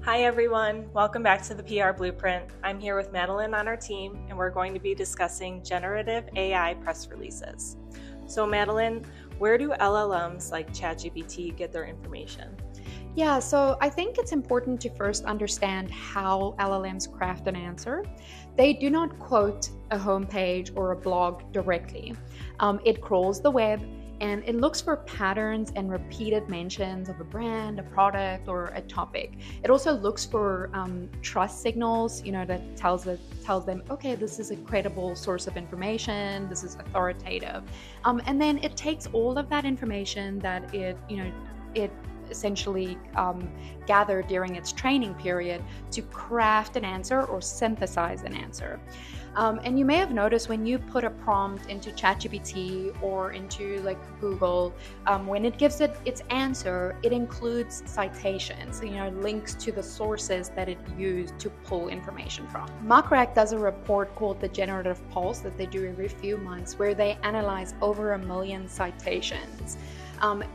Hi everyone, welcome back to the PR Blueprint. I'm here with Madelyn on our team and we're going to be discussing generative AI press releases. So Madelyn, where do LLMs like ChatGPT get their information? Yeah, so I think it's important to first understand how LLMs craft an answer. They do not quote a homepage or a blog directly. It crawls the web and it looks for patterns and repeated mentions of a brand, a product, or a topic. It also looks for trust signals, that tells them, okay, this is a credible source of information, this is authoritative, and then it takes all of that information that it essentially gathered during its training period to craft an answer or synthesize an answer. And you may have noticed when you put a prompt into ChatGPT or into like Google, when it gives it its answer, it includes citations, links to the sources that it used to pull information from. Macrack does a report called the Generative Pulse that they do every few months where they analyze over 1 million citations.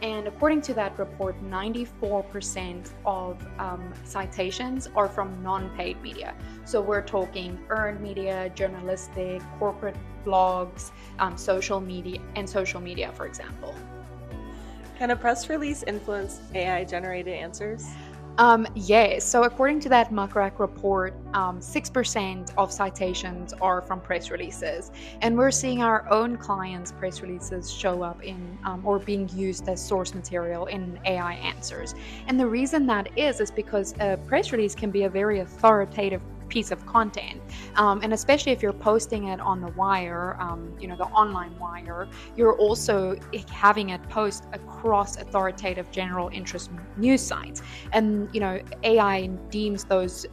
And according to that report, 94% of citations are from non-paid media. So we're talking earned media, journalistic, corporate blogs, social media, for example. Can a press release influence AI-generated answers? Yes. So according to that Macrack report, 6% of citations are from press releases. And we're seeing our own clients' press releases show up in or being used as source material in AI answers. And the reason that is because a press release can be a very authoritative piece of content, and especially if you're posting it on the wire, the online wire, you're also having it post across authoritative general interest news sites, and AI deems those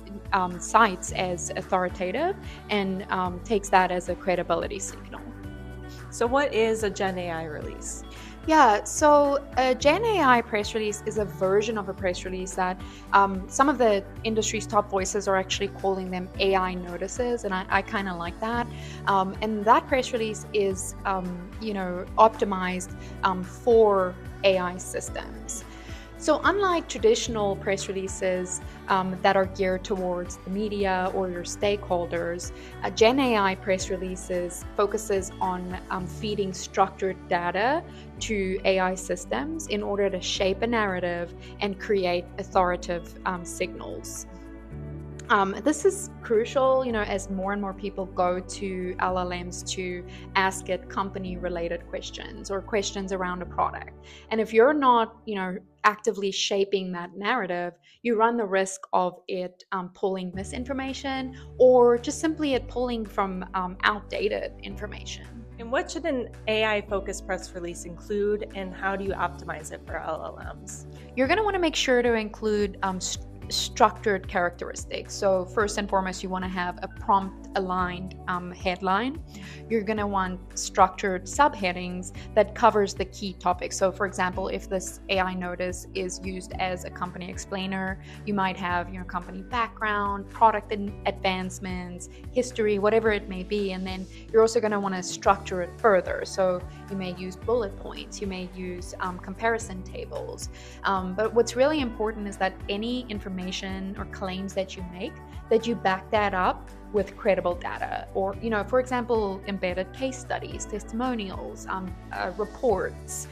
sites as authoritative and takes that as a credibility signal. So what is a Gen AI release? Yeah, so a Gen AI press release is a version of a press release that some of the industry's top voices are actually calling them AI notices, and I kind of like that. And that press release is, optimized for AI systems. So unlike traditional press releases that are geared towards the media or your stakeholders, Gen AI press releases focuses on feeding structured data to AI systems in order to shape a narrative and create authoritative signals. This is crucial, as more and more people go to LLMs to ask it company-related questions or questions around a product. And if you're not, actively shaping that narrative, you run the risk of it pulling misinformation or just simply it pulling from outdated information. And what should an AI-focused press release include, and how do you optimize it for LLMs? You're going to want to make sure to include structured characteristics. So first and foremost, you want to have a prompt aligned headline. You're going to want structured subheadings that covers the key topics. So for example, if this AI notice is used as a company explainer, you might have company background, product advancements, history, whatever it may be. And then you're also going to want to structure it further. So you may use bullet points, you may use comparison tables. But what's really important is that any information or claims that you make, that you back that up with credible data, or for example, embedded case studies, testimonials, reports,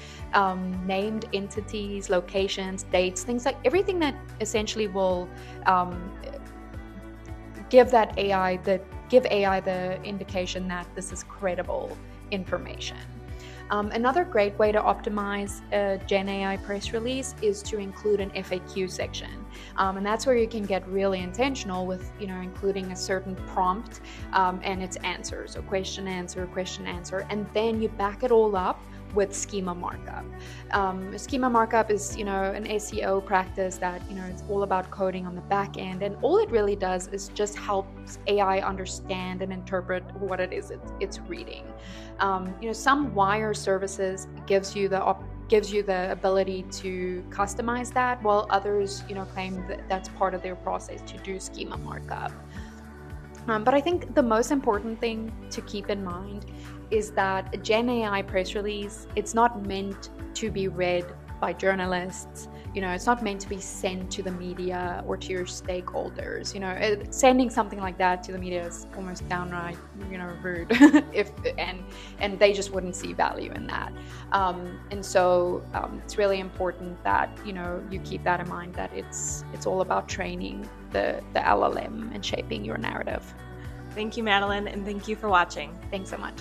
named entities, locations, dates, things like everything that essentially will give AI the indication that this is credible information. Another great way to optimize a Gen AI press release is to include an FAQ section. And that's where you can get really intentional with, including a certain prompt and its answers, so question, answer, and then you back it all up with schema markup. Schema markup is, an SEO practice that, it's all about coding on the back end. And all it really does is just helps AI understand and interpret what it is it's reading. Some wire services gives you the ability to customize that, while others, claim that that's part of their process to do schema markup. But I think the most important thing to keep in mind is that a Gen AI press release, it's not meant to be read by journalists, it's not meant to be sent to the media or to your stakeholders. Sending something like that to the media is almost downright, rude. and they just wouldn't see value in that. And so it's really important that you keep that in mind, that it's all about training the LLM and shaping your narrative. Thank you, Madelyn, and thank you for watching. Thanks so much.